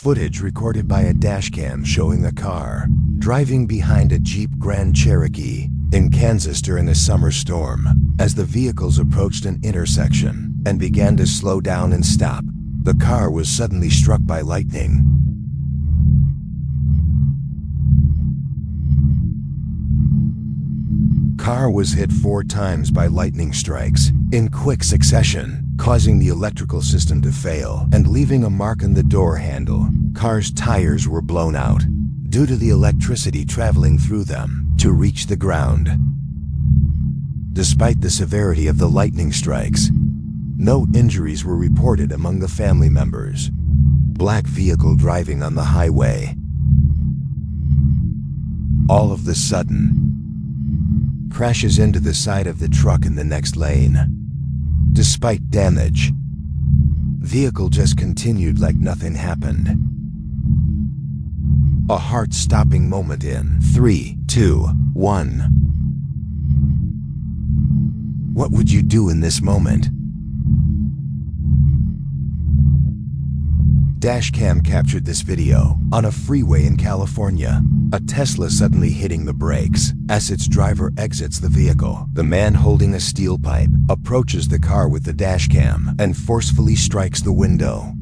Footage recorded by a dashcam showing a car driving behind a Jeep Grand Cherokee in Kansas during a summer storm. As the vehicles approached an intersection and began to slow down and stop, the car was suddenly struck by lightning. Car was hit 4 times by lightning strikes in quick succession, causing the electrical system to fail and leaving a mark on the door handle. Car's tires were blown out due to the electricity traveling through them to reach the ground. Despite the severity of the lightning strikes, no injuries were reported among the family members. Black vehicle driving on the highway. All of a sudden, crashes into the side of the truck in the next lane. Despite damage, vehicle just continued like nothing happened. A heart-stopping moment in 3, 2, 1. What would you do in this moment? Dashcam captured this video on a freeway in California. A Tesla suddenly hitting the brakes as its driver exits the vehicle. The man holding a steel pipe approaches the car with the dashcam and forcefully strikes the window.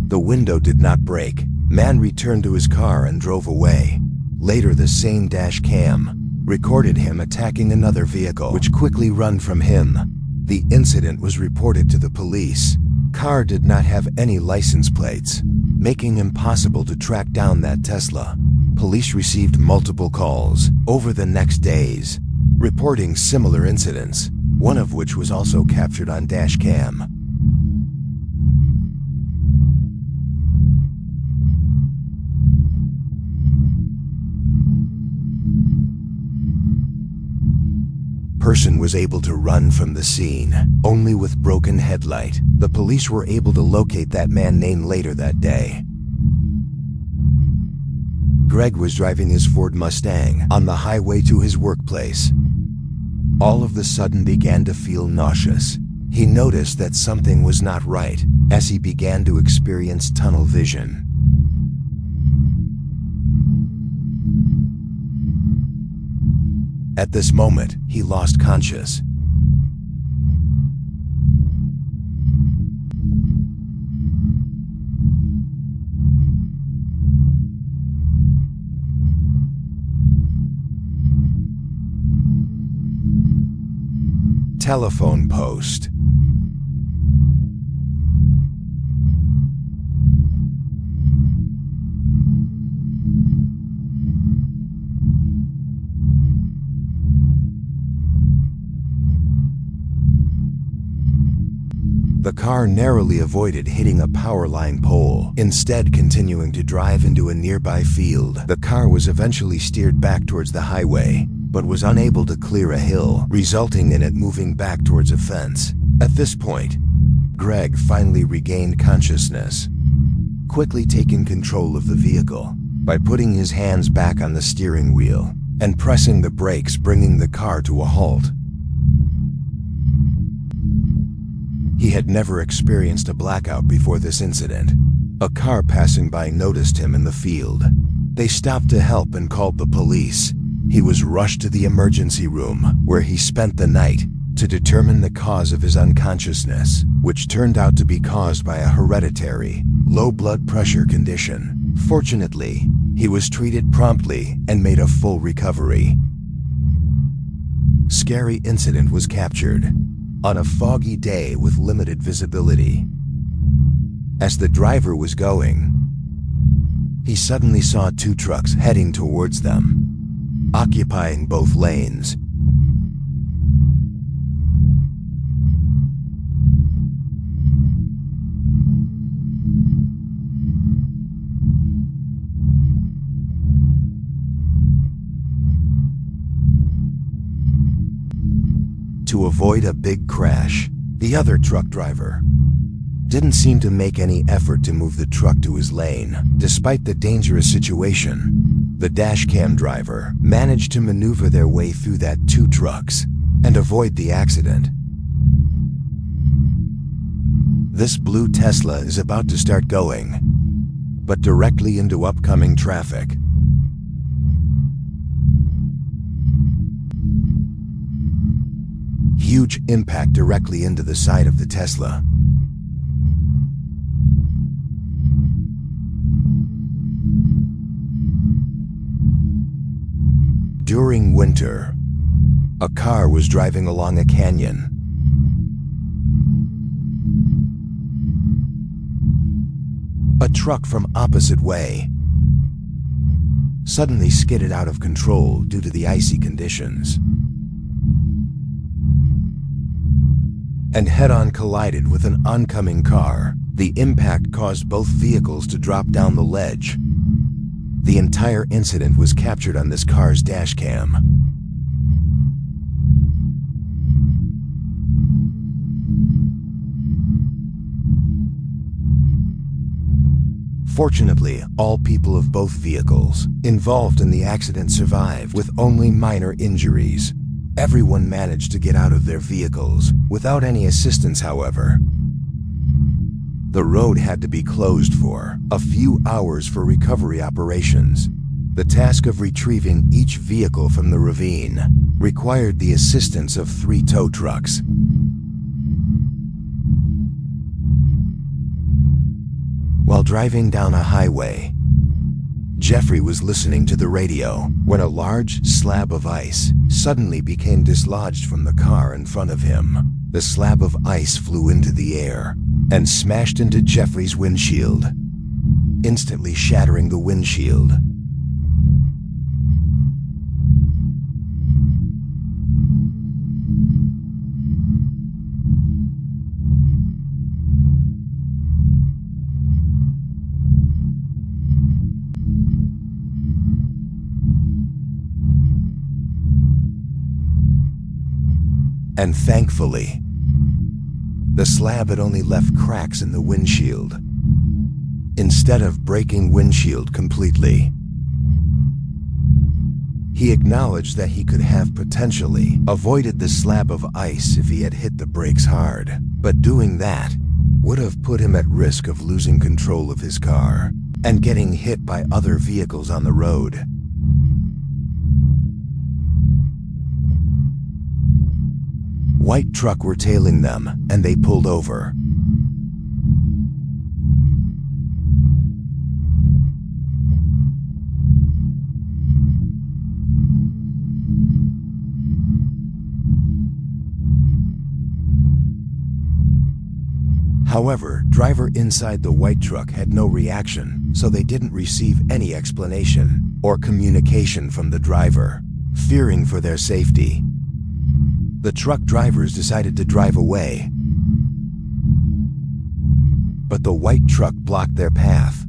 The window did not break. Man returned to his car and drove away. Later, the same dash cam recorded him attacking another vehicle, which quickly ran from him. The incident was reported to the police. Car did not have any license plates, making it impossible to track down that Tesla. Police received multiple calls over the next days, reporting similar incidents, one of which was also captured on dash cam. Person was able to run from the scene, only with broken headlight. The police were able to locate that man named later that day. Greg was driving his Ford Mustang on the highway to his workplace. All of a sudden began to feel nauseous. He noticed that something was not right as he began to experience tunnel vision. At this moment, he lost consciousness. Telephone post. The car narrowly avoided hitting a power line pole, instead continuing to drive into a nearby field. The car was eventually steered back towards the highway, but was unable to clear a hill, resulting in it moving back towards a fence. At this point, Greg finally regained consciousness, quickly taking control of the vehicle by putting his hands back on the steering wheel and pressing the brakes, bringing the car to a halt. He had never experienced a blackout before this incident. A car passing by noticed him in the field. They stopped to help and called the police. He was rushed to the emergency room, where he spent the night to determine the cause of his unconsciousness, which turned out to be caused by a hereditary, low blood pressure condition. Fortunately, he was treated promptly and made a full recovery. Scary incident was captured on a foggy day with limited visibility. As the driver was going, he suddenly saw 2 trucks heading towards them, occupying both lanes. To avoid a big crash, the other truck driver didn't seem to make any effort to move the truck to his lane. Despite the dangerous situation, The dashcam driver managed to maneuver their way through that two trucks and avoid the accident. This blue Tesla is about to start going, but directly into upcoming traffic. Huge impact directly into the side of the Tesla. During winter, a car was driving along a canyon. A truck from opposite way suddenly skidded out of control due to the icy conditions and head-on collided with an oncoming car. The impact caused both vehicles to drop down the ledge. The entire incident was captured on this car's dash cam. Fortunately, all people of both vehicles involved in the accident survived with only minor injuries. Everyone managed to get out of their vehicles without any assistance, however. The road had to be closed for a few hours for recovery operations. The task of retrieving each vehicle from the ravine required the assistance of 3 tow trucks. While driving down a highway, Jeffrey was listening to the radio when a large slab of ice suddenly became dislodged from the car in front of him. The slab of ice flew into the air and smashed into Jeffrey's windshield, instantly shattering the windshield. And thankfully, the slab had only left cracks in the windshield, instead of breaking windshield completely. He acknowledged that he could have potentially avoided the slab of ice if he had hit the brakes hard, but doing that would have put him at risk of losing control of his car and getting hit by other vehicles on the road. White truck were tailing them, and they pulled over. However, driver inside the white truck had no reaction, so they didn't receive any explanation or communication from the driver, fearing for their safety. The truck drivers decided to drive away, but the white truck blocked their path.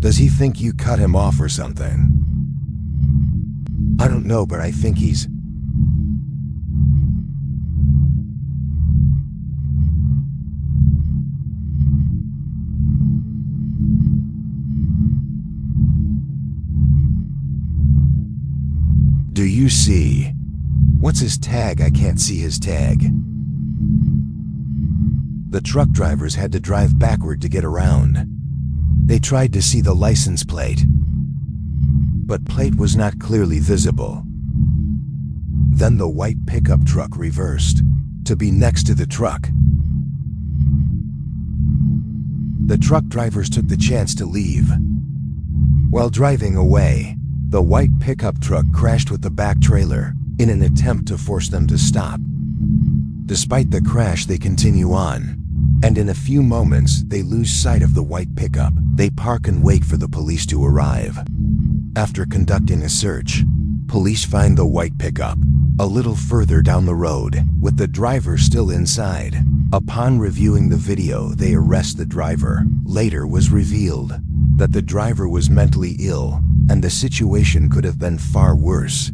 Does he think you cut him off or something? I don't know, but I think he's... Do you see? What's his tag? I can't see his tag. The truck drivers had to drive backward to get around. They tried to see the license plate, but plate was not clearly visible. Then the white pickup truck reversed to be next to the truck. The truck drivers took the chance to leave. While driving away, the white pickup truck crashed with the back trailer in an attempt to force them to stop. Despite the crash, they continue on. And in a few moments, they lose sight of the white pickup. They park and wait for the police to arrive. After conducting a search, police find the white pickup a little further down the road, with the driver still inside. Upon reviewing the video, they arrest the driver. Later was revealed that the driver was mentally ill, and the situation could have been far worse.